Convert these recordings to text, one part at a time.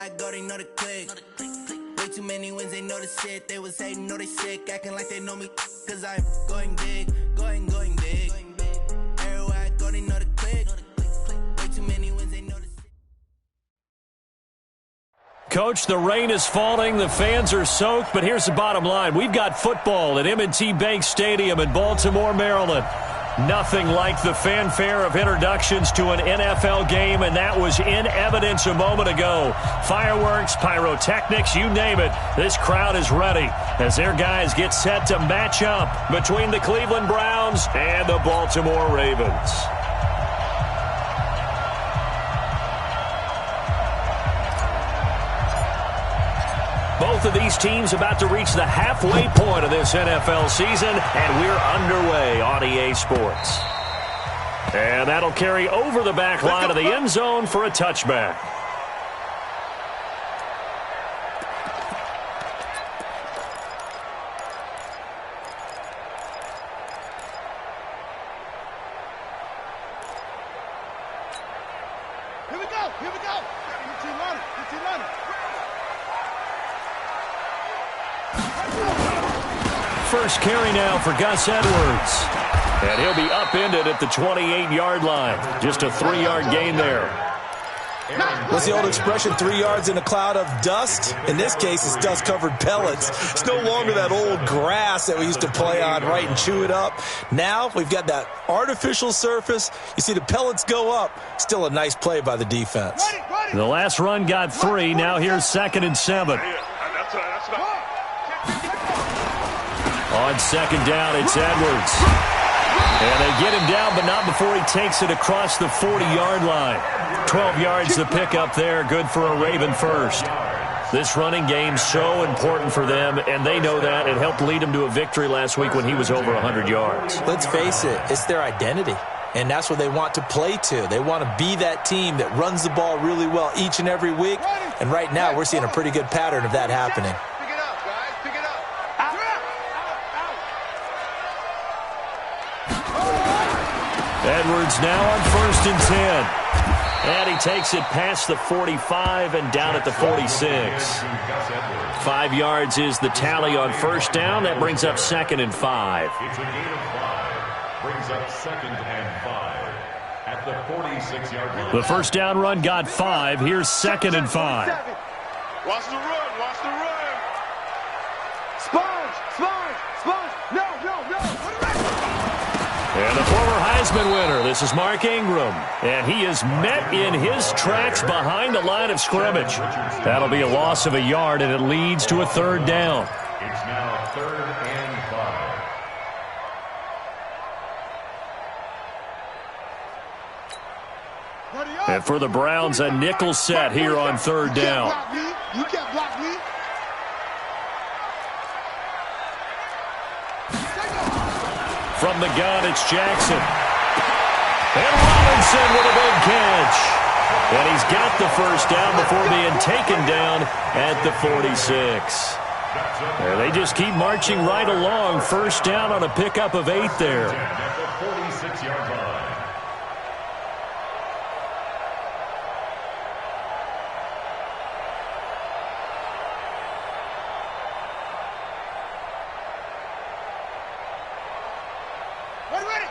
I go, they know the click. Way too many wins, they know the shit. They was hating, know they sick, acting like they know me. Cause I'm going big, going big. Everywhere I go, they know the click. Way too many wins, they know the shit. Coach, the rain is falling, the fans are soaked, but here's the bottom line. We've got football at M&T Bank Stadium in Baltimore, Maryland. Nothing like the fanfare of introductions to an NFL game, and that was in evidence a moment ago. Fireworks, pyrotechnics, you name it. This crowd is ready as their guys get set to match up between the Cleveland Browns and the Baltimore Ravens. Both of these teams about to reach the halfway point of this NFL season, and we're underway on EA Sports. And that'll carry over the back line of the end zone for a touchback. Here we go, here we go. Get running. First carry now for Gus Edwards. And he'll be upended at the 28-yard line. Just a 3-yard gain there. What's the old expression, 3 yards in a cloud of dust? In this case, it's dust-covered pellets. It's no longer that old grass that we used to play on, right, and chew it up. Now we've got that artificial surface. You see the pellets go up. Still a nice play by the defense. The last run got 3. Now here's 2nd and 7. On 2nd down, it's Edwards. And they get him down, but not before he takes it across the 40-yard line. 12 yards to pick up there, good for a Raven first. This running game's so important for them, and they know that. It helped lead them to a victory last week when he was over 100 yards. Let's face it, it's their identity, and that's what they want to play to. They want to be that team that runs the ball really well each and every week, and right now we're seeing a pretty good pattern of that happening. Edwards now on 1st and 10. And he takes it past the 45 and down at the 46. 5 yards is the tally on 1st down. That brings up 2nd and 5. It's a gain of 5. Brings up 2nd and 5 at the 46-yard line. The first down run got 5. Here's 2nd and 5. Watch the run. Sponge. No. And the former Heisman winner, this is Mark Ingram. And he is met in his tracks behind the line of scrimmage. That'll be a loss of a yard, and it leads to a 3rd down. It's now 3rd and 5. And for the Browns, a nickel set here on 3rd down. You can't block me. From the gun, it's Jackson. And Robinson with a big catch. And he's got the first down before being taken down at the 46. And they just keep marching right along. 1st down on a pickup of 8 there. At the 46-yard line.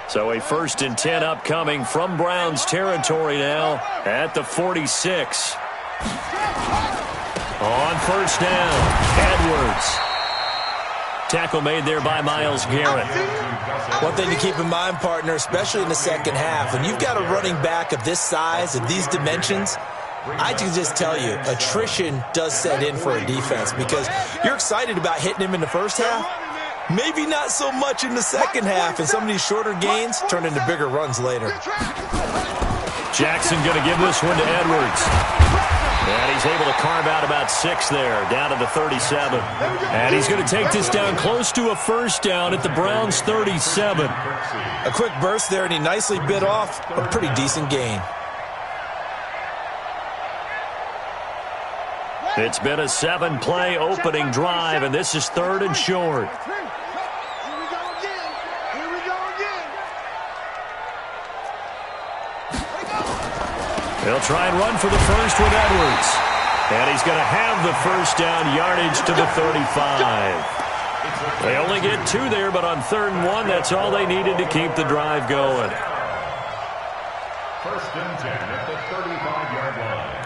So a 1st and 10 upcoming from Browns territory now at the 46. On 1st down, Edwards. Tackle made there by Myles Garrett. One thing to keep in mind, partner, especially in the second half, when you've got a running back of this size and these dimensions, I can just tell you, attrition does set in for a defense because you're excited about hitting him in the first half. Maybe not so much in the second half, and some of these shorter gains turn into bigger runs later. Jackson going to give this one to Edwards. And he's able to carve out about 6 there, down to the 37. And he's going to take this down close to a 1st down at the Browns' 37. A quick burst there, and he nicely bit off a pretty decent gain. It's been a 7-play opening drive, and this is 3rd and short. They'll try and run for the first with Edwards. And he's going to have the first down, yardage to the 35. They only get 2 there, but on 3rd and 1, that's all they needed to keep the drive going. 1st and 10 at the 35-yard line.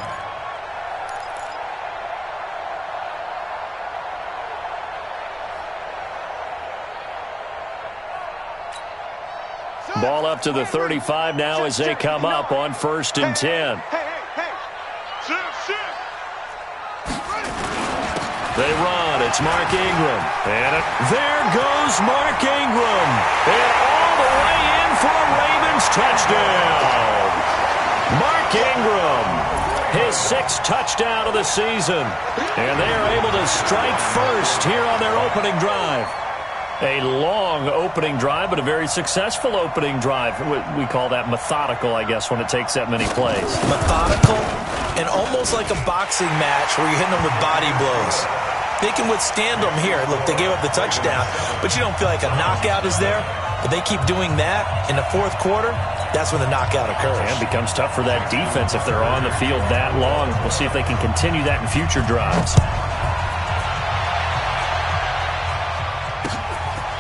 Ball up to the 35 now as they come up on 1st and 10. They run. It's Mark Ingram. And there goes Mark Ingram. And all the way in for a Ravens touchdown. Mark Ingram, his 6th touchdown of the season. And they are able to strike first here on their opening drive. A long opening drive, but a very successful opening drive. We call that methodical, I guess, when it takes that many plays. Methodical and almost like a boxing match where you're hitting them with body blows. They can withstand them here. Look, they gave up the touchdown, but you don't feel like a knockout is there. But they keep doing that in the 4th quarter, that's when the knockout occurs. And it becomes tough for that defense if they're on the field that long. We'll see if they can continue that in future drives.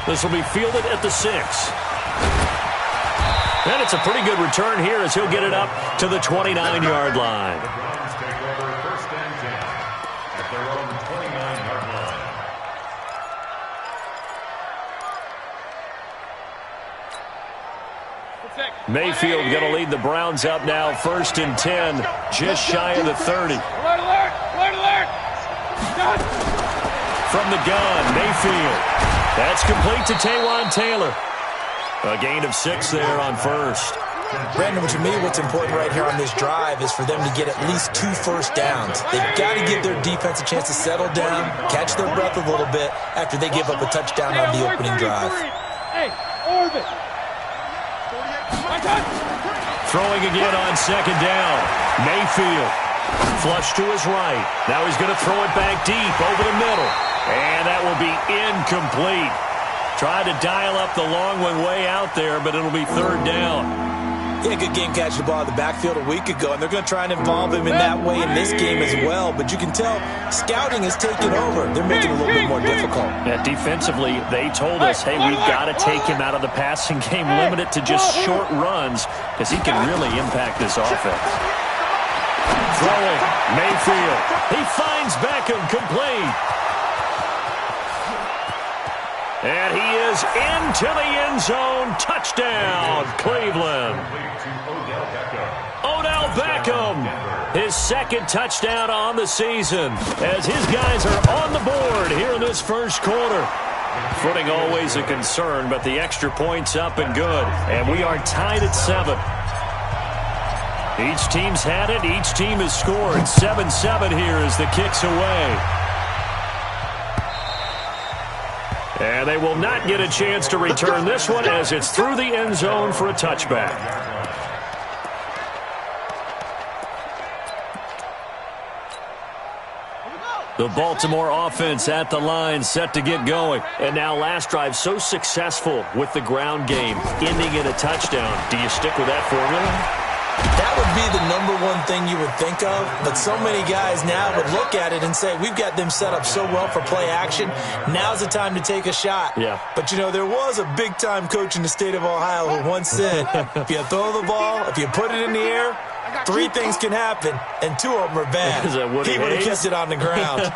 This will be fielded at the 6. And it's a pretty good return here as he'll get it up to the 29-yard line. The Browns take over 1st and 10 at their own 29-yard line. Mayfield going to lead the Browns up now, 1st and 10, just shy of the 30. Alert, alert! Alert, alert! From the gun, Mayfield. That's complete to Taywan Taylor. A gain of 6 there on 1st. Brandon, to me, what's important right here on this drive is for them to get at least 2 first downs. They've got to give their defense a chance to settle down, catch their breath a little bit after they give up a touchdown on the opening drive. Hey, orbit! Throwing again on 2nd down. Mayfield. Flush to his right. Now he's going to throw it back deep over the middle. And that will be incomplete. Tried to dial up the long one way out there, but it'll be 3rd down. Yeah, good game catching the ball in the backfield a week ago, and they're going to try and involve him in that way in this game as well. But you can tell scouting is taking over. They're making it a little bit more difficult. Yeah, defensively, they told us, hey, we've got to take him out of the passing game, limit it to just short runs, because he can really impact this offense. Throwing, Mayfield. He finds Beckham, complete. And he is into the end zone. Touchdown, Cleveland. Odell Beckham, his 2nd touchdown on the season as his guys are on the board here in this 1st quarter. Footing always a concern, but the extra point's up and good. And we are tied at 7. Each team's had it. Each team has scored. 7-7 here as the kick's away. And they will not get a chance to return this one as it's through the end zone for a touchback. The Baltimore offense at the line, set to get going. And now last drive so successful with the ground game, ending in a touchdown. Do you stick with that formula? That would be the #1 thing you would think of, but so many guys now would look at it and say, we've got them set up so well for play action, now's the time to take a shot. Yeah. But, you know, there was a big-time coach in the state of Ohio who once said, if you throw the ball, if you put it in the air, 3 things can happen, and 2 of them are bad. He would have kissed it on the ground.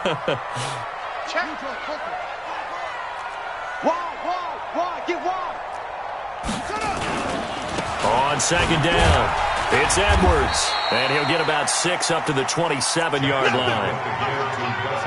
Wide, get wide. On 2nd down, it's Edwards, and he'll get about 6 up to the 27-yard line.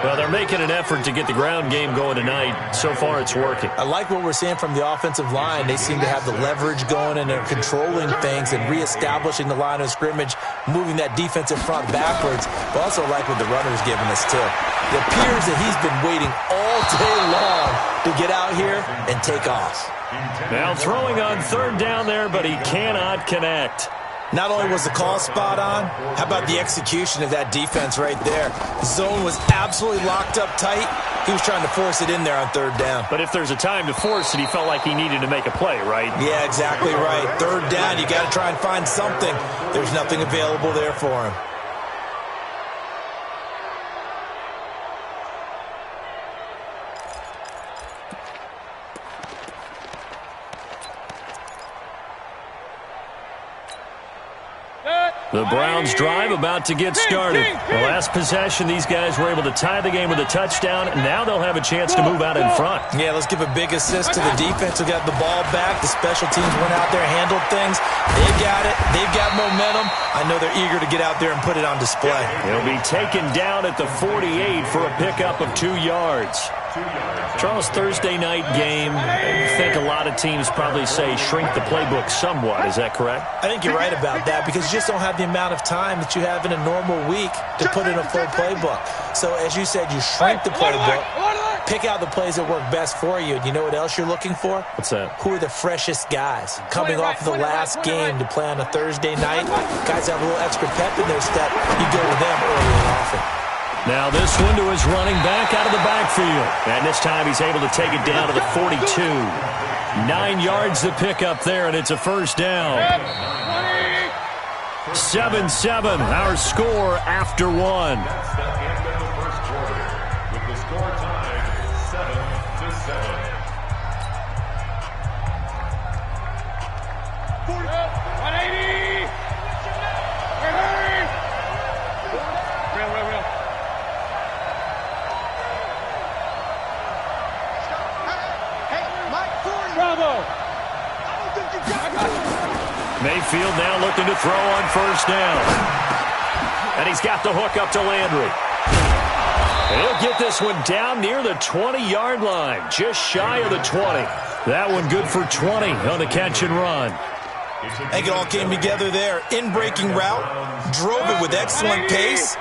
Well, they're making an effort to get the ground game going tonight. So far, it's working. I like what we're seeing from the offensive line. They seem to have the leverage going, and they're controlling things and reestablishing the line of scrimmage, moving that defensive front backwards. But also like what the runner's giving us, too. It appears that he's been waiting all day long to get out here and take off. Now throwing on 3rd down there, but he cannot connect. Not only was the call spot on, how about the execution of that defense right there? Zone was absolutely locked up tight. He was trying to force it in there on 3rd down. But if there's a time to force it, he felt like he needed to make a play, right? Yeah, exactly right. 3rd down, you got to try and find something. There's nothing available there for him. The Browns drive about to get started. The last possession, these guys were able to tie the game with a touchdown. Now they'll have a chance to move out in front. Yeah, let's give a big assist to the defense who got the ball back. The special teams went out there, handled things. They've got it. They've got momentum. I know they're eager to get out there and put it on display. He'll be taken down at the 48 for a pickup of 2 yards. Charles, Thursday night game, I think a lot of teams probably say shrink the playbook somewhat. Is that correct? I think you're right about that because you just don't have the amount of time that you have in a normal week to put in a full playbook. So, as you said, you shrink the playbook, pick out the plays that work best for you. And you know what else you're looking for? What's that? Who are the freshest guys? Coming off of the last game to play on a Thursday night, guys have a little extra pep in their step. You go with them early and often. Now this one to his running back out of the backfield. And this time he's able to take it down to the 42. 9 yards to pick up there, and it's a first down. 7-7, our score after one. That's the end of the first quarter, with the score tied 7-7. 180! Hurry! Real. Bravo! Mayfield now looking to throw on first down. And he's got the hook up to Landry. And he'll get this one down near the 20-yard line, just shy of the 20. That one good for 20 on the catch and run. I think it all came together there. In-breaking route, drove it with excellent pace.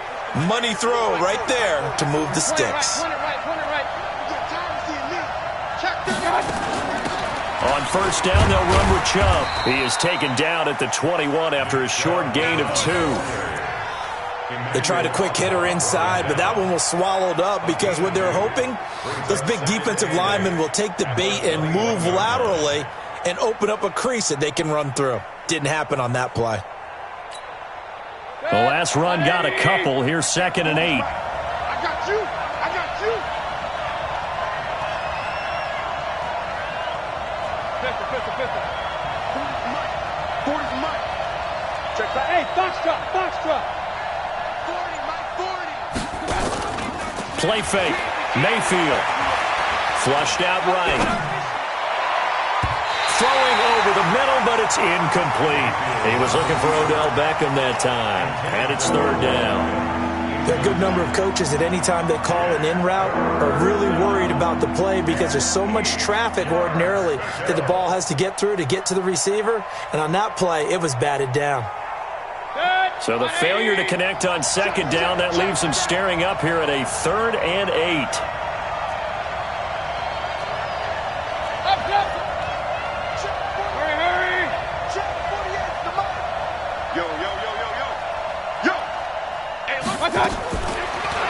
Money throw right there to move the sticks. On first down, they'll run with Chubb. He is taken down at the 21 after a short gain of 2. They tried a quick hitter inside, but that one was swallowed up because what they're hoping, those big defensive linemen will take the bait and move laterally and open up a crease that they can run through. Didn't happen on that play. The last run got a couple. Here's 2nd and 8. I got you! Pistol. 40 Mike. Check back. Hey, box truck. 40. Play fake. Mayfield. Flushed out right. Throwing over the middle, but it's incomplete. He was looking for Odell Beckham that time. And it's 3rd down. There are a good number of coaches at any time they call an in route are really worried about the play because there's so much traffic ordinarily that the ball has to get through to get to the receiver. And on that play, it was batted down. So the failure to connect on 2nd down, that leaves him staring up here at a 3rd and 8. Hurry! Yo! Hey, look!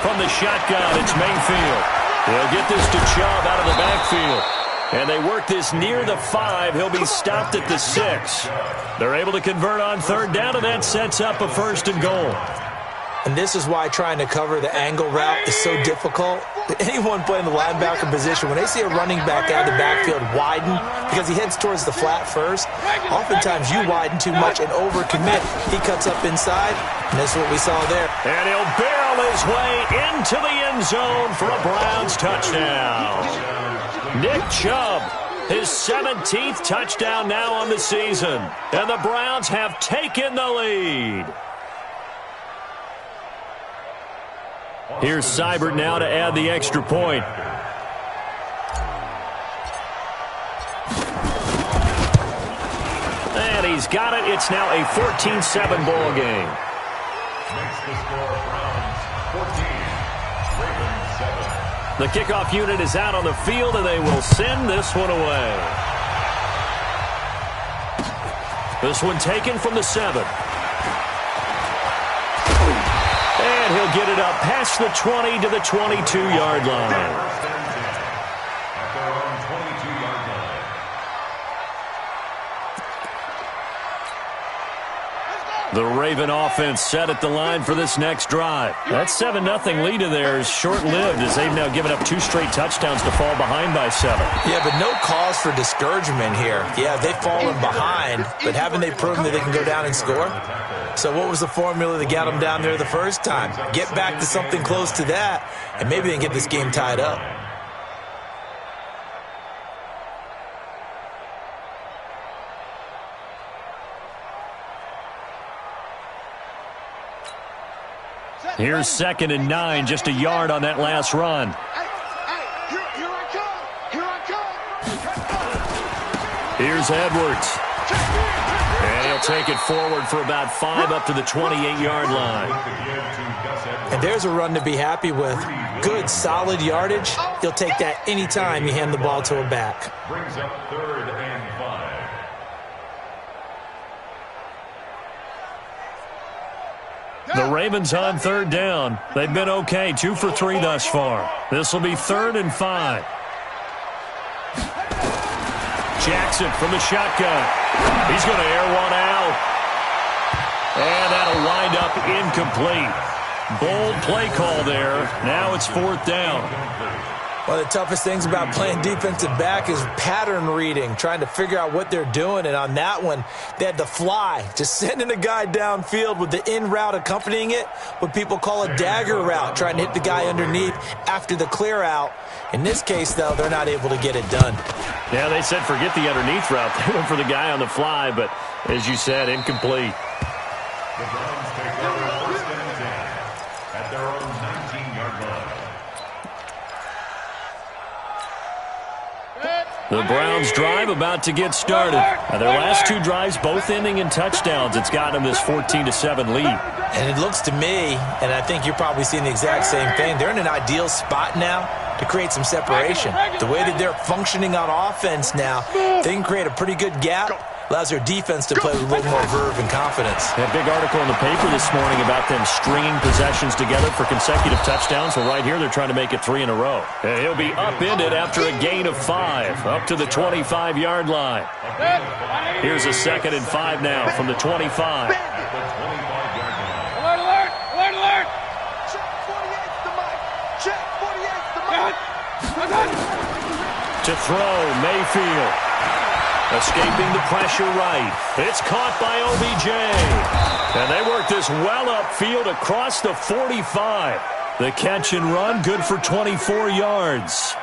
From the shotgun, it's Mayfield. He'll get this to Chubb out of the backfield. And they work this near the 5. He'll be stopped at the 6. They're able to convert on 3rd down, and that sets up a 1st and goal. And this is why trying to cover the angle route is so difficult. Anyone playing the linebacker position, when they see a running back out of the backfield widen because he heads towards the flat first, oftentimes you widen too much and overcommit. He cuts up inside, and that's what we saw there. And he'll barrel his way into the end zone for a Browns touchdown. Nick Chubb, his 17th touchdown now on the season. And the Browns have taken the lead. Here's Seibert now to add the extra point. And he's got it. It's now a 14-7 ball game. Makes the score Browns 14, Ravens 7. The kickoff unit is out on the field, and they will send this one away. This one taken from the 7. And he'll get it up past the 20 to the 22-yard line. At their own 22-yard line. The Raven offense set at the line for this next drive. That 7-0 lead of theirs short-lived as they've now given up 2 straight touchdowns to fall behind by 7. Yeah, but no cause for discouragement here. Yeah, they've fallen behind, but haven't they proven that they can go down and score? So what was the formula that got them down there the first time? Get back to something close to that, and maybe they can get this game tied up. Here's 2nd and 9, just a yard on that last run. Here's Edwards. And he'll take it forward for about 5 up to the 28-yard line. And there's a run to be happy with. Good, solid yardage. He'll take that anytime you hand the ball to a back. Brings up 3rd and 5. The Ravens on 3rd down. They've been okay, 2 for 3 thus far. This will be 3rd and 5. Jackson from the shotgun. He's going to air one out. And that'll wind up incomplete. Bold play call there. Now it's 4th down. One of the toughest things about playing defensive back is pattern reading, trying to figure out what they're doing. And on that one, they had to fly, just sending a guy downfield with the in route accompanying it, what people call a dagger route, trying to hit the guy underneath after the clear out. In this case, though, they're not able to get it done. Yeah, they said forget the underneath route. They went for the guy on the fly, but as you said, incomplete. The Browns take over 1st and 10 at their own 19-yard line. The Browns drive about to get started. Now, their last 2 drives, both ending in touchdowns. It's gotten them this 14-7 lead. And it looks to me, and I think you're probably seeing the exact same thing, they're in an ideal spot now to create some separation. The way that they're functioning on offense now, they can create a pretty good gap. Allows their defense to play with a little more verve and confidence. That big article in the paper this morning about them stringing possessions together for consecutive touchdowns. Well, right here, they're trying to make it 3 in a row. And he'll be upended after a gain of 5, up to the 25-yard line. Here's a 2nd and 5 now from the 25. Alert, alert, alert, alert! Check 48's the mic. Check 48's the mic. To throw, Mayfield. Escaping the pressure right. It's caught by OBJ. And they work this well upfield across the 45. The catch and run, good for 24 yards.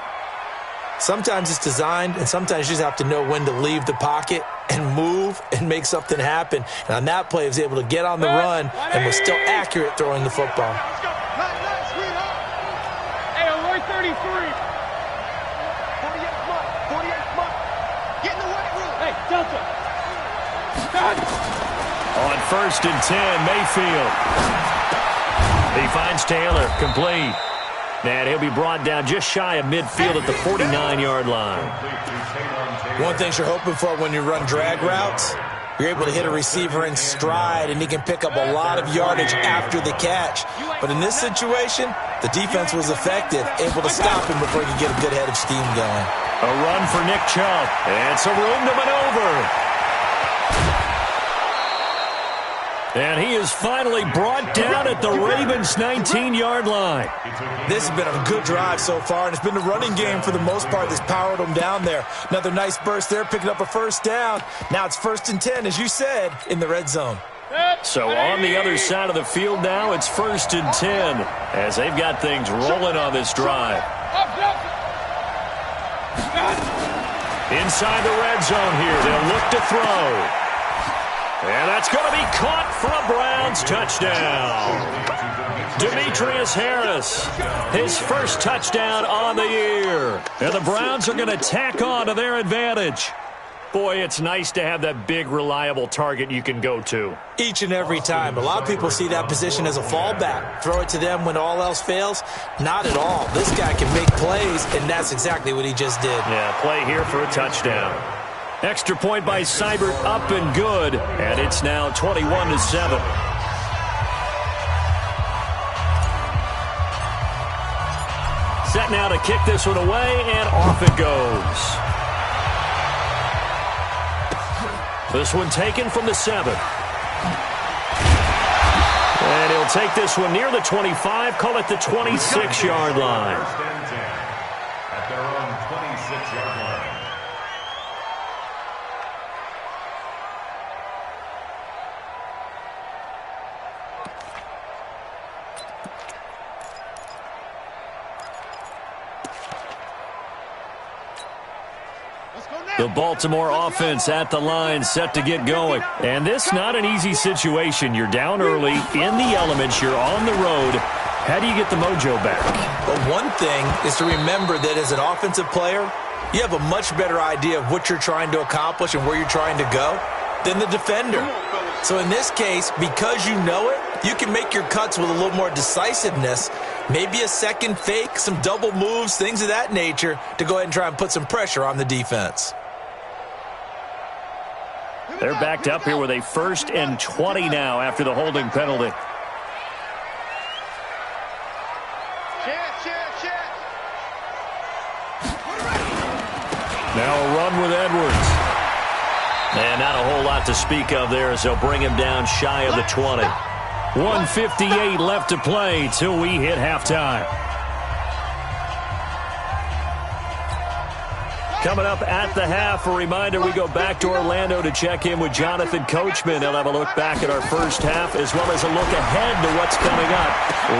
Sometimes it's designed, and sometimes you just have to know when to leave the pocket and move and make something happen. And on that play, he was able to get on the run and was still accurate throwing the football. Hey, alert 33. 48's mark. 48's mark. Get in the weight room. Hey, Delta. On 1st and 10, Mayfield. He finds Taylor, complete. And he'll be brought down just shy of midfield at the 49-yard line. One thing you're hoping for when you run drag routes, you're able to hit a receiver in stride, and he can pick up a lot of yardage after the catch. But in this situation, the defense was effective, able to stop him before he could get a good head of steam going. A run for Nick Chubb, and some room to maneuver. And he is finally brought down at the Ravens' 19-yard line. This has been a good drive so far, and it's been the running game for the most part that's powered them down there. Another nice burst there, picking up a 1st down. Now it's 1st and 10, as you said, in the red zone. So on the other side of the field now, it's 1st and 10, as they've got things rolling on this drive. Inside the red zone here, they'll look to throw. And that's going to be caught for a Browns touchdown. Demetrius Harris, his first touchdown on the year. And the Browns are going to tack on to their advantage. Boy, it's nice to have that big, reliable target you can go to. Each and every time. A lot of people see that position as a fallback. Throw it to them when all else fails. Not at all. This guy can make plays, and that's exactly what he just did. Yeah, play here for a touchdown. Extra point by Seibert, up and good, and it's now 21-7. Set now to kick this one away, and off it goes. This one taken from the 7. And he'll take this one near the 25, call it the 26-yard line. At their own 26-yard line. The Baltimore offense at the line, set to get going. And this not an easy situation. You're down early, in the elements, you're on the road. How do you get the mojo back? Well, one thing is to remember that as an offensive player, you have a much better idea of what you're trying to accomplish and where you're trying to go than the defender. So in this case, because you know it, you can make your cuts with a little more decisiveness, maybe a second fake, some double moves, things of that nature, to go ahead and try and put some pressure on the defense. They're backed up here with a 1st and 20 now after the holding penalty. Now a run with Edwards. And not a whole lot to speak of there as they'll bring him down shy of the 20. 1:58 left to play till we hit halftime. Coming up at the half, a reminder we go back to Orlando to check in with Jonathan Coachman. He'll have a look back at our first half as well as a look ahead to what's coming up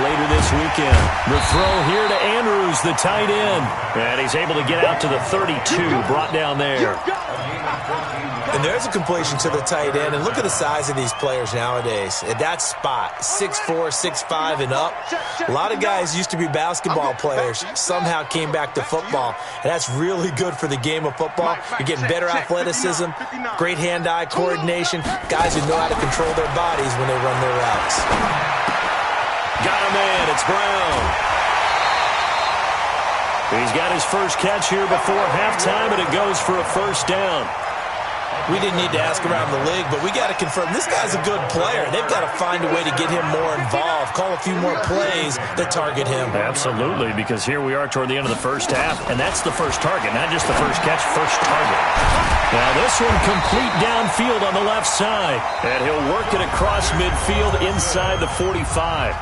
later this weekend. The throw here to Andrews, the tight end. And he's able to get out to the 32, brought down there. And there's a completion to the tight end. And look at the size of these players nowadays. At that spot, 6'4", 6'5", and up. A lot of guys used to be basketball players, somehow came back to football. And that's really good for the game of football. You're getting better athleticism, great hand-eye coordination, guys who know how to control their bodies when they run their routes. Got a man, it's Brown. He's got his first catch here before halftime, and it goes for a first down. We didn't need to ask around the league, but we got to confirm this guy's a good player. They've got to find a way to get him more involved, call a few more plays that target him. Absolutely, because here we are toward the end of the first half, and that's the first target, not just the first catch, first target. Now this one complete downfield on the left side, and he'll work it across midfield inside the 45.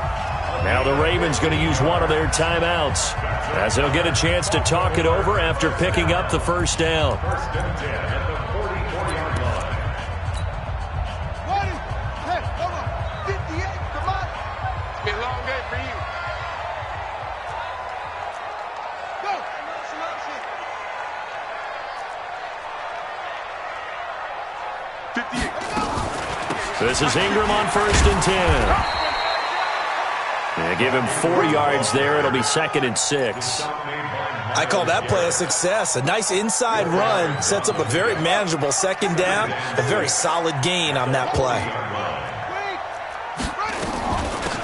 Now the Ravens going to use one of their timeouts as they'll get a chance to talk it over after picking up the first down. This is Ingram on 1st and 10. Give him 4 yards there. It'll be 2nd and 6. I call that play a success. A nice inside run sets up a very manageable 2nd down. A very solid gain on that play.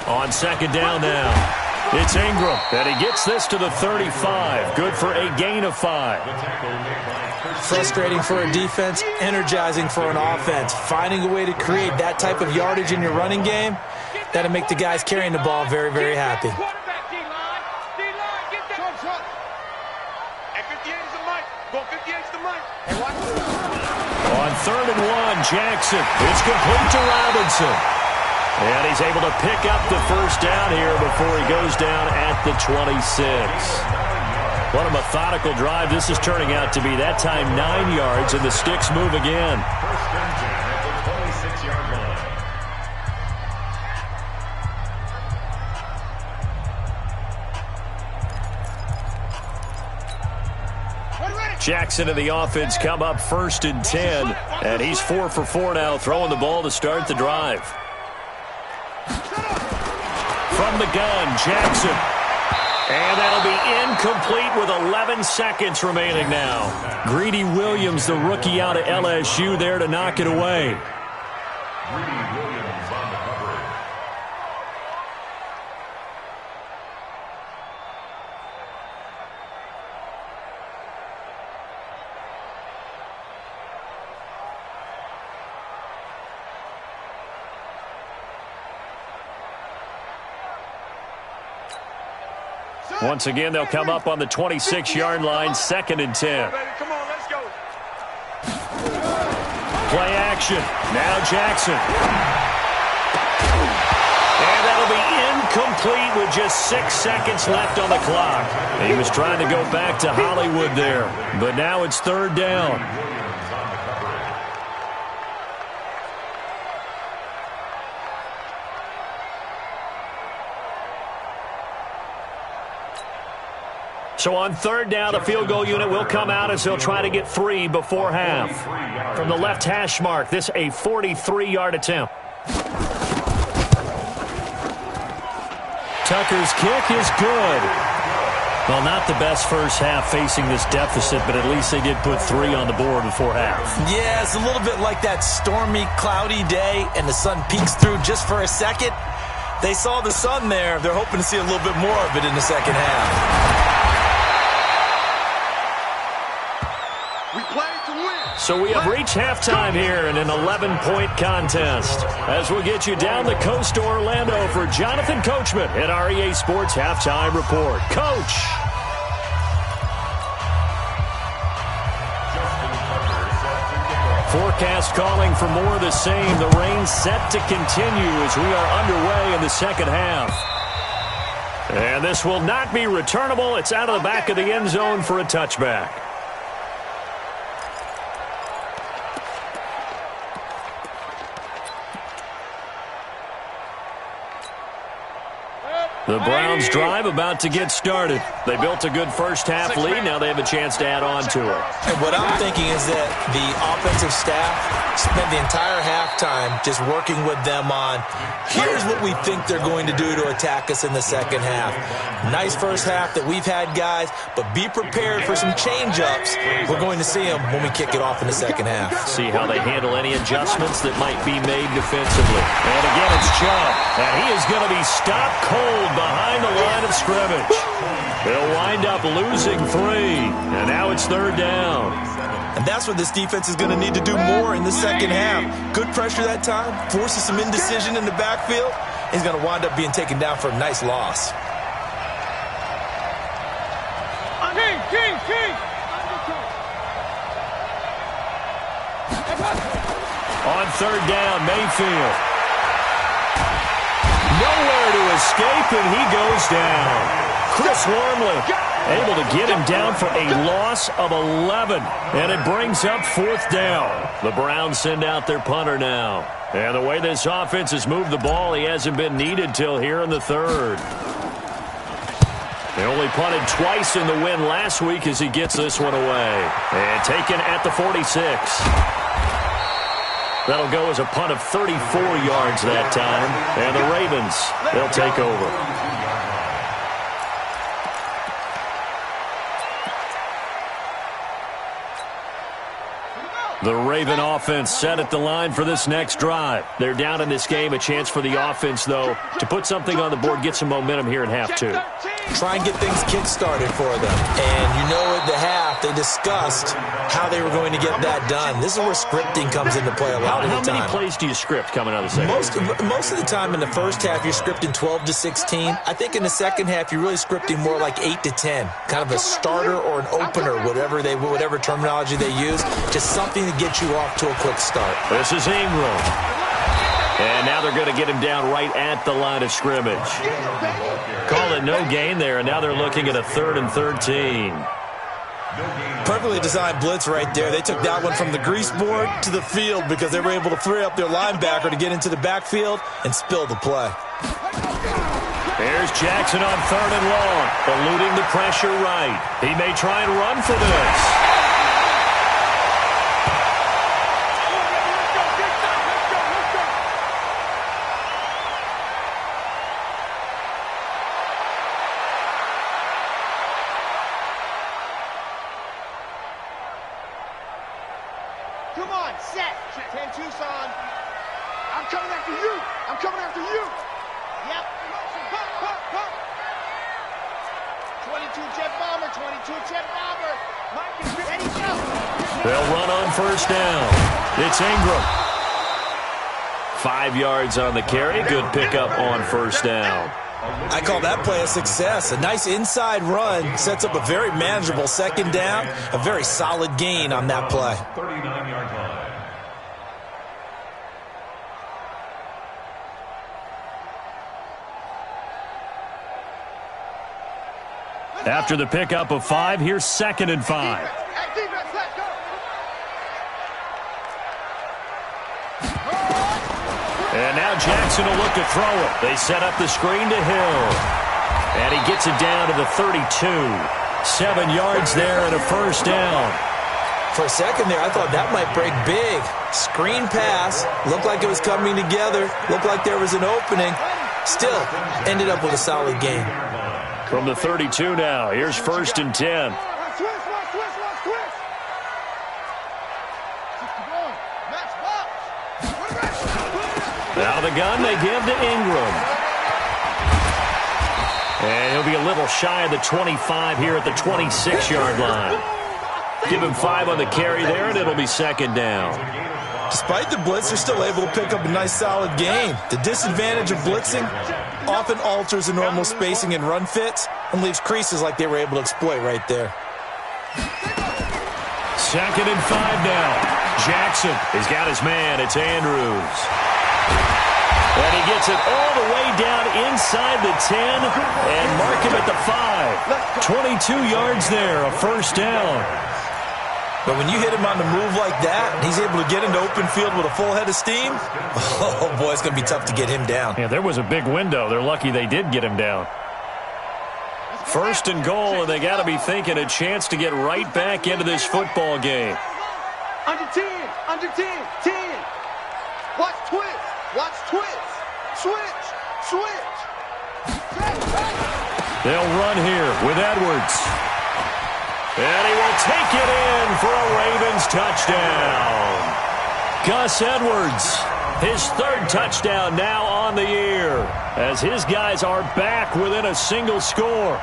On 2nd down now, it's Ingram. And he gets this to the 35. Good for a gain of 5. Frustrating for a defense, energizing for an offense. Finding a way to create that type of yardage in your running game, that'll make the guys carrying the ball very, very happy. On 3rd and 1, Jackson. It's complete to Robinson. And he's able to pick up the first down here before he goes down at the 26. What a methodical drive this is turning out to be. That time 9 yards, and the sticks move again. First and 10 at the 26-yard line. Jackson and the offense come up 1st and 10, and he's 4 for 4 now, throwing the ball to start the drive. From the gun, Jackson. And that'll be incomplete with 11 seconds remaining now. Greedy Williams, the rookie out of LSU, there to knock it away. Greedy Williams on the coverage. Once again, they'll come up on the 26-yard line, 2nd and 10. Come on, let's go. Play action. Now Jackson. And that'll be incomplete with just 6 seconds left on the clock. He was trying to go back to Hollywood there, but now it's 3rd down. So on third down, the field goal unit will come out as they'll try to get 3 before half. From the left hash mark, this a 43-yard attempt. Tucker's kick is good. Well, not the best first half facing this deficit, but at least they did put 3 on the board before half. Yeah, it's a little bit like that stormy, cloudy day, and the sun peeks through just for a second. They saw the sun there. They're hoping to see a little bit more of it in the second half. We play to win. So we have reached halftime here in an 11-point contest. As we'll get you down the coast to Orlando for Jonathan Coachman at our EA Sports Halftime Report. Coach! Forecast calling for more of the same. The rain set to continue as we are underway in the second half. And this will not be returnable. It's out of the back of the end zone for a touchback. The Browns drive about to get started. They built a good first half lead. Now they have a chance to add on to it. And what I'm thinking is that the offensive staff spent the entire halftime just working with them on, here's what we think they're going to do to attack us in the second half. Nice first half that we've had, guys, but be prepared for some change-ups. We're going to see them when we kick it off in the second half. See how they handle any adjustments that might be made defensively. And again, it's Chubb. And he is going to be stopped cold behind the line of scrimmage. They'll wind up losing 3. And now it's third down. And that's what this defense is going to need to do more in the second half. Good pressure that time, forces some indecision in the backfield. He's going to wind up being taken down for a nice loss. On third down, Mayfield. Nowhere to escape, and he goes down. Chris Wormley able to get him down for a loss of 11. And it brings up fourth down. The Browns send out their punter now. And the way this offense has moved the ball, he hasn't been needed till here in the third. They only punted twice in the win last week as he gets this one away. And taken at the 46. That'll go as a punt of 34 yards that time. And the Ravens, they'll take over. The Raven offense set at the line for this next drive. They're down in this game. A chance for the offense, though, to put something on the board, get some momentum here in half 2. Try and get things kick-started for them. And you know at the half, they discussed how they were going to get that done. This is where scripting comes into play a lot of the time. How many plays do you script coming out of the second half? Most of the time in the first half, you're scripting 12 to 16. I think in the second half, you're really scripting more like 8 to 10. Kind of a starter or an opener, whatever terminology they use. Just something to get you off to a quick start. This is Ingram. And now they're going to get him down right at the line of scrimmage. Call it no gain there, and now they're looking at a 3rd and 13. Perfectly designed blitz right there. They took that one from the grease board to the field because they were able to free up their linebacker to get into the backfield and spill the play. There's Jackson on 3rd and long, eluding the pressure right. He may try and run for this. Come on, set. 10 Tucson. I'm coming after you. I'm coming after you. Yep. Pump, pump, pump. 22 jet bomber, 22 jet bomber. Mike is ready to go. They'll run on first down. It's Ingram. 5 yards on the carry. Good pickup on first down. I call that play a success. A nice inside run sets up a very manageable second down. A very solid gain on that play. 39-yard line. After the pickup of 5, here's 2nd and 5. And now Jackson will look to throw it. They set up the screen to Hill. And he gets it down to the 32. 7 yards there and a first down. For a second there, I thought that might break big. Screen pass. Looked like it was coming together. Looked like there was an opening. Still, ended up with a solid game. From the 32 now, here's 1st and 10. Out of the gun, they give to Ingram. And he'll be a little shy of the 25 here at the 26-yard line. Give him 5 on the carry there, and it'll be 2nd down. Despite the blitz, they're still able to pick up a nice, solid gain. The disadvantage of blitzing often alters the normal spacing and run fits and leaves creases like they were able to exploit right there. 2nd and 5 now. Jackson has got his man. It's Andrews. And he gets it all the way down inside the 10 and mark him at the 5. 22 yards there, a first down. But when you hit him on the move like that, and he's able to get into open field with a full head of steam, oh, boy, it's going to be tough to get him down. Yeah, there was a big window. They're lucky they did get him down. 1st and goal, and they got to be thinking a chance to get right back into this football game. Under 10, under 10, 10. Watch twist, watch twist. Switch, switch. They'll run here with Edwards. And he will take it in for a Ravens touchdown. Gus Edwards, his 3rd touchdown now on the year, as his guys are back within a single score.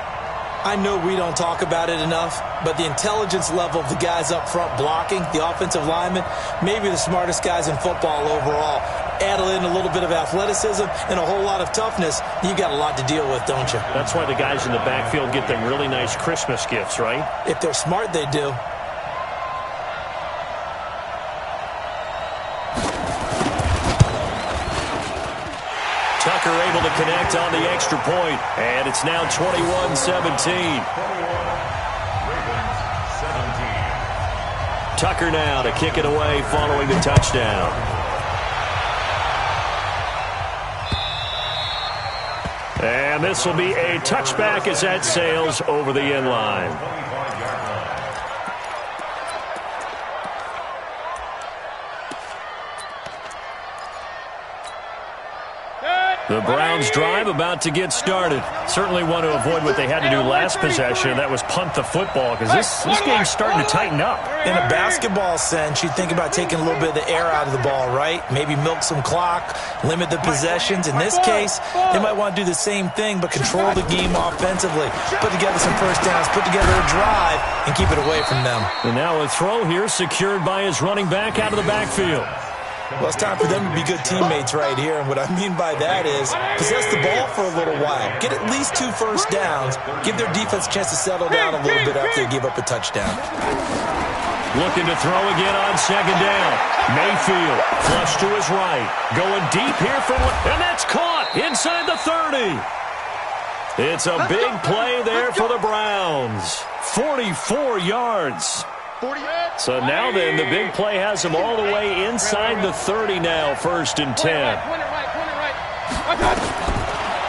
I know we don't talk about it enough, but the intelligence level of the guys up front blocking, the offensive linemen, maybe the smartest guys in football overall. Add in a little bit of athleticism and a whole lot of toughness, you got a lot to deal with, don't you? That's why the guys in the backfield get them really nice Christmas gifts, right? If they're smart, they do. Tucker able to connect on the extra point, and it's now 21-17. Tucker now to kick it away following the touchdown. And this will be a touchback as that sails over the end line. The Browns drive about to get started. Certainly want to avoid what they had to do last possession. That was punt the football, because this game's starting to tighten up. In a basketball sense, you think about taking a little bit of the air out of the ball, right? Maybe milk some clock, limit the possessions. In this case, they might want to do the same thing, but control the game offensively. Put together some first downs, put together a drive, and keep it away from them. And now a throw here secured by his running back out of the backfield. Well, it's time for them to be good teammates right here, and what I mean by that is possess the ball for a little while, get at least 2 first downs, give their defense a chance to settle down a little bit after they give up a touchdown. Looking to throw again on 2nd down. Mayfield, flush to his right, going deep here for one, and that's caught inside the 30. It's a big play there for the Browns. 44 yards. So now then, the big play has them all the way inside the 30 now, 1st and 10.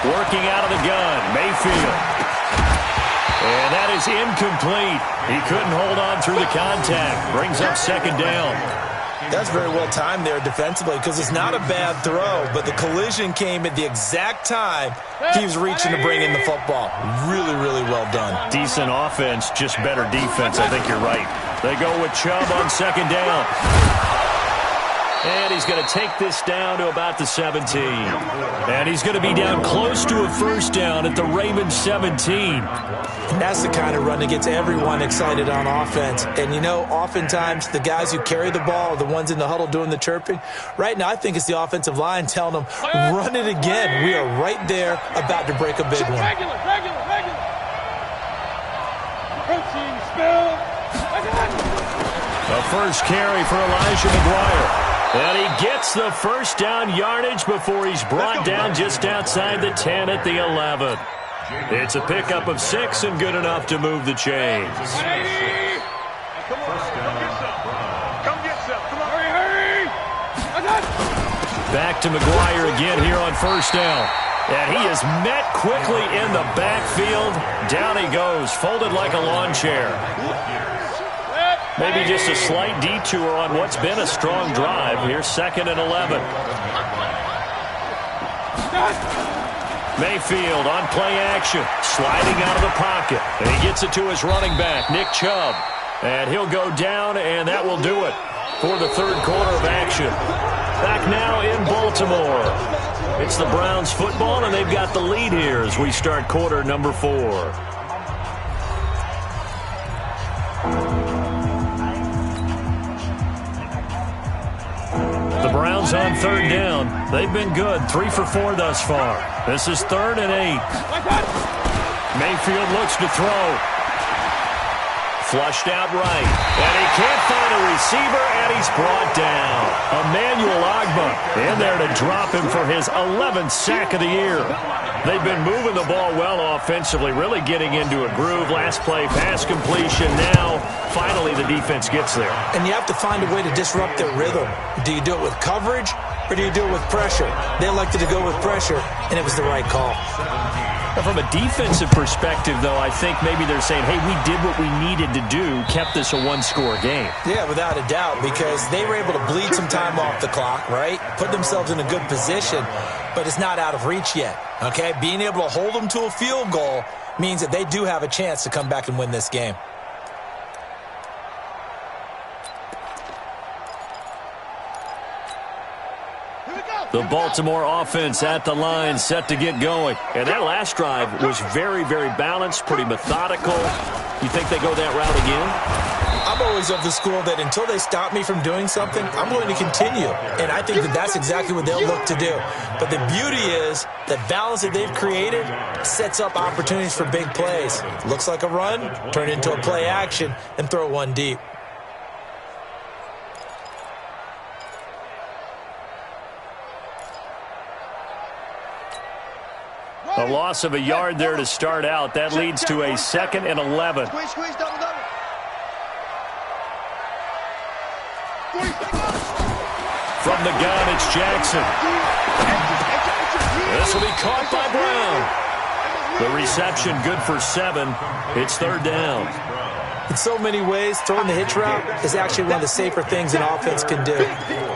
Working out of the gun, Mayfield. And that is incomplete. He couldn't hold on through the contact. Brings up 2nd down. That's very well timed there defensively, because it's not a bad throw, but the collision came at the exact time he was reaching to bring in the football. Really, really well done. Decent offense, just better defense. I think you're right. They go with Chubb on 2nd down. And he's going to take this down to about the 17. And he's going to be down close to a first down at the Ravens 17. And that's the kind of run that gets everyone excited on offense. And, you know, oftentimes the guys who carry the ball are the ones in the huddle doing the chirping. Right now, I think it's the offensive line telling them, run it again. We are right there about to break a big one. Protein spill. The first carry for Elijah McGuire. And he gets the first down yardage before he's brought down just outside the 10 at the 11. It's a pickup of 6 and good enough to move the chains. Come get some. Come on. Hurry. Back to McGuire again here on 1st down. And he is met quickly in the backfield. Down he goes, folded like a lawn chair. Maybe just a slight detour on what's been a strong drive. Here's 2nd and 11. Mayfield on play action, sliding out of the pocket. And he gets it to his running back, Nick Chubb. And he'll go down, and that will do it for the third quarter of action. Back now in Baltimore. It's the Browns football, and they've got the lead here as we start quarter number 4. The Browns on 3rd down. They've been good, 3 for 4 thus far. This is 3rd and 8. Mayfield looks to throw. Flushed out right. And he can't find a receiver, and he's brought down. Emmanuel Ogbah in there to drop him for his 11th sack of the year. They've been moving the ball well offensively, really getting into a groove. Last play, pass completion. Now, finally, the defense gets there. And you have to find a way to disrupt their rhythm. Do you do it with coverage, or do you do it with pressure? They elected to go with pressure, and it was the right call. From a defensive perspective, though, I think maybe they're saying, hey, we did what we needed to do, kept this a one-score game. Yeah, without a doubt, because they were able to bleed some time off the clock, right? Put themselves in a good position, but it's not out of reach yet, okay? Being able to hold them to a field goal means that they do have a chance to come back and win this game. The Baltimore offense at the line, set to get going. And that last drive was very, very balanced, pretty methodical. You think they go that route again? I'm always of the school that until they stop me from doing something, I'm going to continue. And I think that that's exactly what they'll look to do. But the beauty is the balance that they've created sets up opportunities for big plays. Looks like a run, turn into a play action, and throw one deep. A loss of a yard there to start out. That leads to a 2nd and 11. Squeeze, double, double. From the gun, it's Jackson. This will be caught by Brown. The reception good for 7. It's 3rd down. In so many ways, throwing the hitch route is actually one of the safer things an offense can do.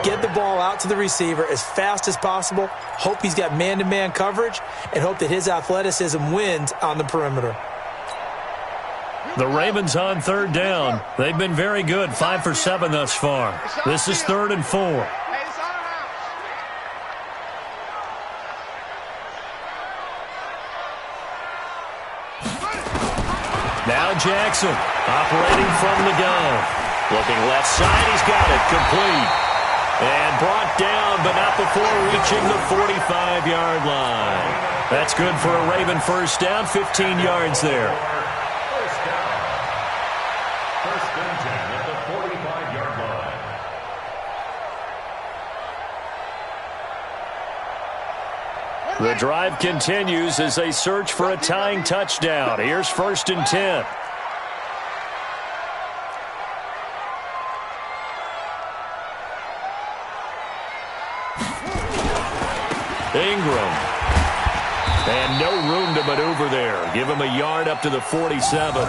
Get the ball out to the receiver as fast as possible, hope he's got man-to-man coverage, and hope that his athleticism wins on the perimeter. The Ravens on 3rd down. They've been very good, 5 for 7 thus far. This is 3rd and 4. Now Jackson, operating from the gun. Looking left side, he's got it, complete. And brought down, but not before reaching the 45-yard line. That's good for a Raven first down, 15 yards there. First and 10 at the 45-yard line. The drive continues as they search for a tying touchdown. Here's 1st and 10. Ingram. And no room to maneuver there. Give him a yard up to the 47.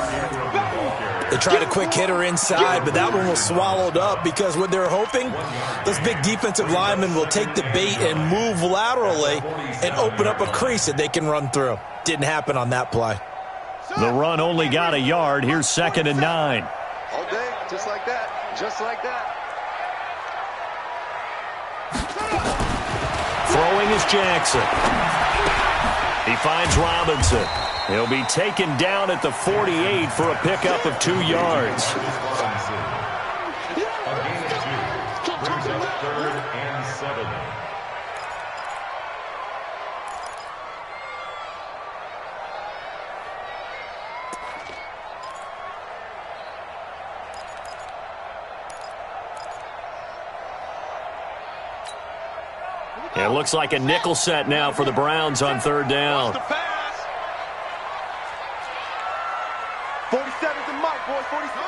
They tried a quick hitter inside, but that one was swallowed up because what they're hoping, those big defensive linemen will take the bait and move laterally and open up a crease that they can run through. Didn't happen on that play. The run only got a yard. Here's 2nd and 9. All day, just like that. Just like that. Throwing is Jackson. He finds Robinson. He'll be taken down at the 48 for a pickup of 2 yards. A gain of 2. Brings up 3rd and 7. It looks like a nickel set now for the Browns on 3rd down. 47's the mic, boys. 47.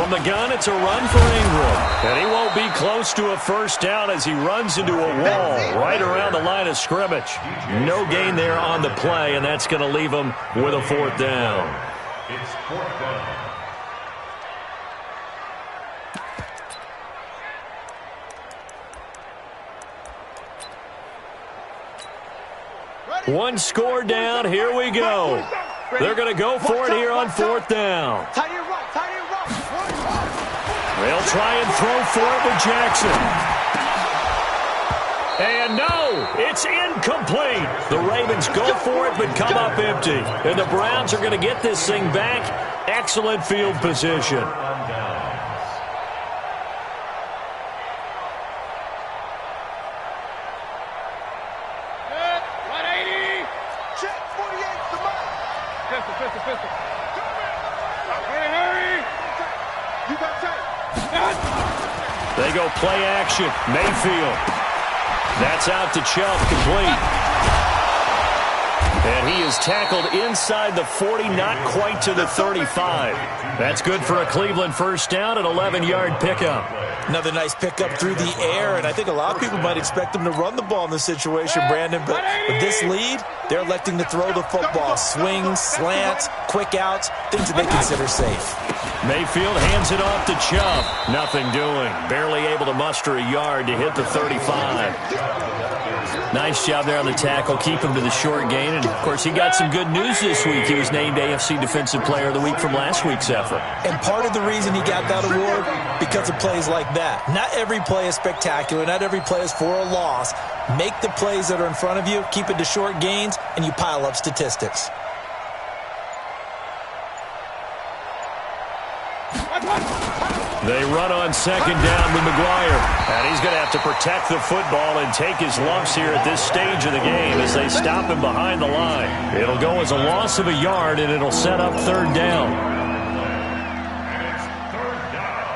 From the gun, it's a run for Ingram. And he won't be close to a first down as he runs into a wall right around the line of scrimmage. No gain there on the play, and that's going to leave him with a fourth down. It's fourth down. One score down. Here we go. They're going to go for it here on fourth down. They'll try and throw for it with Jackson. And no, it's incomplete. The Ravens go for it but come up empty. And the Browns are going to get this thing back. Excellent field position. They go play action. Mayfield. That's out to Chubb, complete. And he is tackled inside the 40, not quite to the 35. That's good for a Cleveland first down, an 11-yard pickup. Another nice pickup through the air, and I think a lot of people might expect them to run the ball in this situation, Brandon, but with this lead, they're electing to throw the football. Swings, slants, quick outs, things that they consider safe. Mayfield hands it off to Chubb. Nothing doing. Barely able to muster a yard to hit the 35. Nice job there on the tackle. Keep him to the short gain. And, of course, he got some good news this week. He was named AFC Defensive Player of the Week from last week's effort. And part of the reason he got that award, because of plays like that. Not every play is spectacular. Not every play is for a loss. Make the plays that are in front of you, keep it to short gains, and you pile up statistics. They run on second down with McGuire. And he's going to have to protect the football and take his lumps here at this stage of the game as they stop him behind the line. It'll go as a loss of a yard, and it'll set up third down. And it's third down.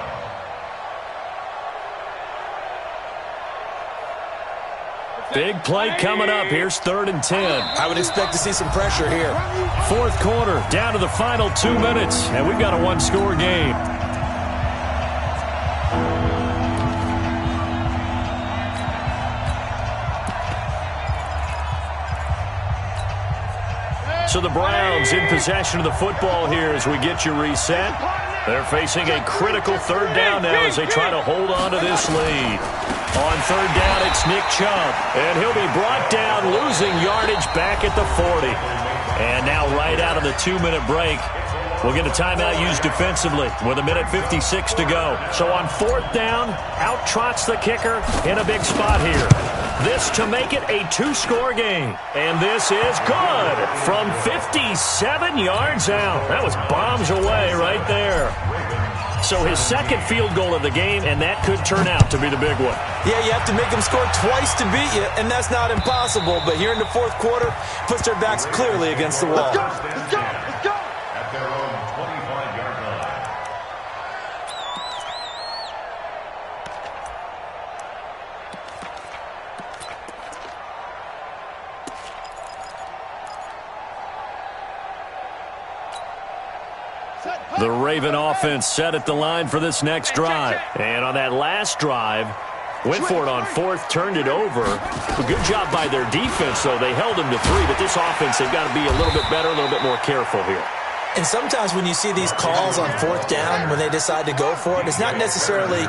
Big play coming up. Here's 3rd and 10. I would expect to see some pressure here. Fourth quarter, down to the final 2 minutes, and we've got a one-score game. So the Browns in possession of the football here as we get you reset. They're facing a critical third down now as they try to hold on to this lead. On third down, it's Nick Chubb. And he'll be brought down, losing yardage back at the 40. And now right out of the 2-minute break, we'll get a timeout used defensively with 1:56 to go. So on fourth down, out trots the kicker in a big spot here. This to make it a 2-score game. And this is good from 57 yards out. That was bombs away right there. So his second field goal of the game, and that could turn out to be the big one. Yeah, you have to make them score twice to beat you, and that's not impossible. But here in the fourth quarter, puts their backs clearly against the wall. Let's go! Let's go! Let's go! At their own 25-yard line. The Raven offense set at the line for this next drive. And on that last drive, went for it on fourth, turned it over. A good job by their defense, though. They held them to 3, but this offense, they've got to be a little bit better, a little bit more careful here. And sometimes when you see these calls on fourth down, when they decide to go for it, it's not necessarily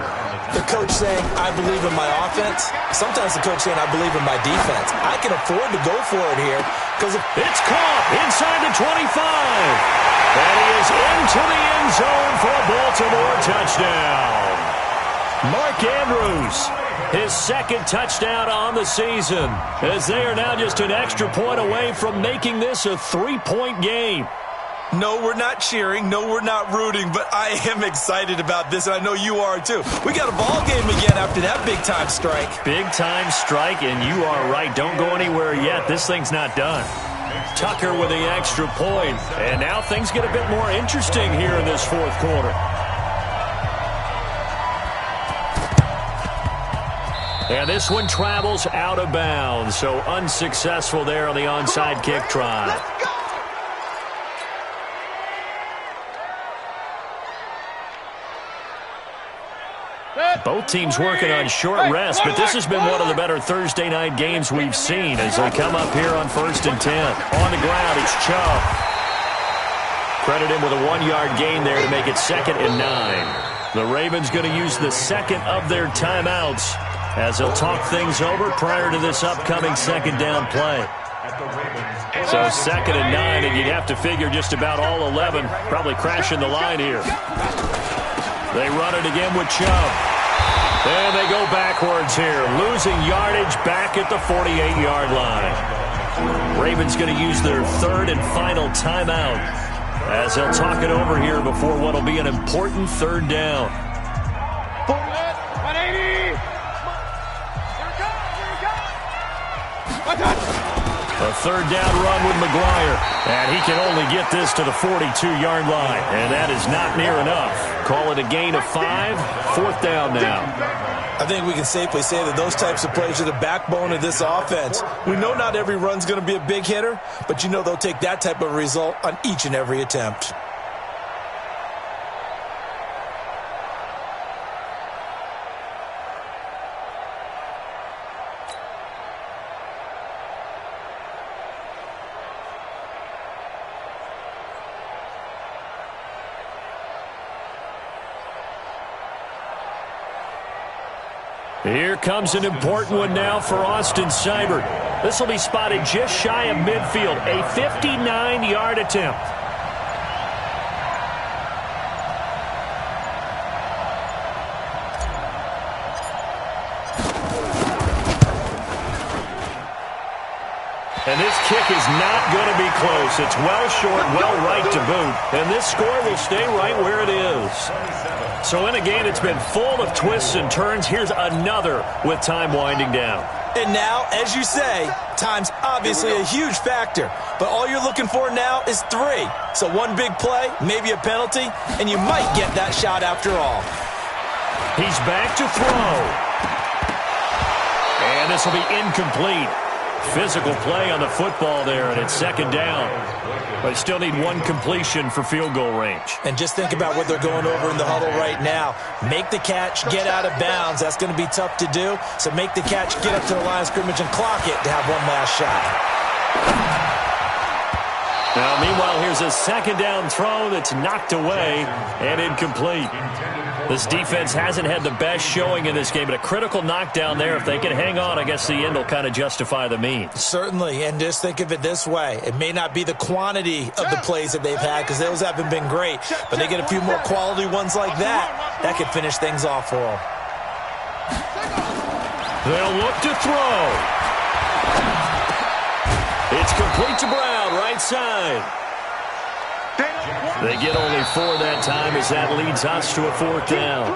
the coach saying, I believe in my offense. Sometimes the coach saying, I believe in my defense. I can afford to go for it here because it's caught inside the 25. And he is into the end zone for a Baltimore touchdown. Mark Andrews, his second touchdown on the season, as they are now just an extra point away from making this a 3-point game. No, we're not cheering. No, we're not rooting, but I am excited about this, and I know you are too. We got a ball game again after that big-time strike. Big-time strike, and you are right. Don't go anywhere yet. This thing's not done. Tucker with the extra point, and now things get a bit more interesting here in this fourth quarter. And this one travels out of bounds, so unsuccessful there on the onside kick try. Both teams working on short rest, but this has been one of the better Thursday night games we've seen as they come up here on 1st and 10. On the ground, it's Chubb. Credit him with a 1-yard gain there to make it 2nd and 9. The Ravens going to use the second of their timeouts as they'll talk things over prior to this upcoming 2nd down play. So 2nd and 9, and you'd have to figure just about all 11 probably crashing the line here. They run it again with Chubb. And they go backwards here, losing yardage back at the 48-yard line. Ravens going to use their 3rd and final timeout as they'll talk it over here before what will be an important 3rd down. 180! A 3rd down run with McGuire, and he can only get this to the 42-yard line, and that is not near enough. Call it a gain of 5, 4th down now. I think we can safely say that those types of plays are the backbone of this offense. We know not every run's going to be a big hitter, but you know they'll take that type of result on each and every attempt. Here comes an important one now for Austin Seibert. This will be spotted just shy of midfield, a 59-yard attempt. And this kick is not going to be close. It's well short, well right to boot. And this score will stay right where it is. So in a game that's been full of twists and turns, here's another with time winding down. And now, as you say, time's obviously a huge factor. But all you're looking for now is 3. So one big play, maybe a penalty, and you might get that shot after all. He's back to throw. And this will be incomplete. Physical play on the football there, and it's 2nd down. But still need one completion for field goal range. And just think about what they're going over in the huddle right now. Make the catch, get out of bounds. That's going to be tough to do. So make the catch, get up to the line of scrimmage, and clock it to have one last shot. Now, meanwhile, here's a 2nd down throw that's knocked away and incomplete. This defense hasn't had the best showing in this game, but a critical knockdown there. If they can hang on, I guess the end will kind of justify the means. Certainly, and just think of it this way. It may not be the quantity of the plays that they've had because those haven't been great, but they get a few more quality ones like that. That could finish things off for them. They'll look to throw. It's complete to Brown, right side. They get only 4 that time as that leads us to a 4th down.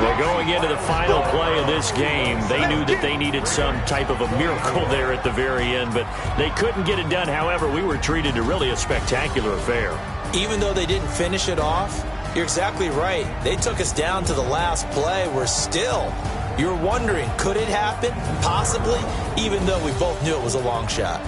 Well, going into the final play of this game, they knew that they needed some type of a miracle there at the very end, but they couldn't get it done. However, we were treated to really a spectacular affair. Even though they didn't finish it off, you're exactly right. They took us down to the last play. We're still, you're wondering, could it happen? Possibly, even though we both knew it was a long shot.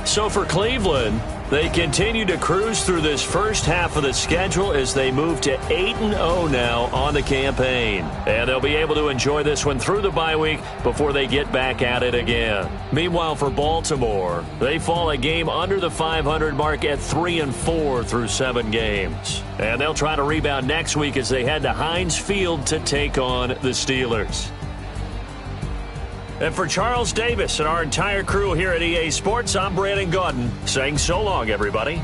So for Cleveland, they continue to cruise through this first half of the schedule as they move to 8-0 now on the campaign. And they'll be able to enjoy this one through the bye week before they get back at it again. Meanwhile, for Baltimore, they fall a game under the 500 mark at 3-4 through 7 games. And they'll try to rebound next week as they head to Heinz Field to take on the Steelers. And for Charles Davis and our entire crew here at EA Sports, I'm Brandon Gaudin saying so long, everybody.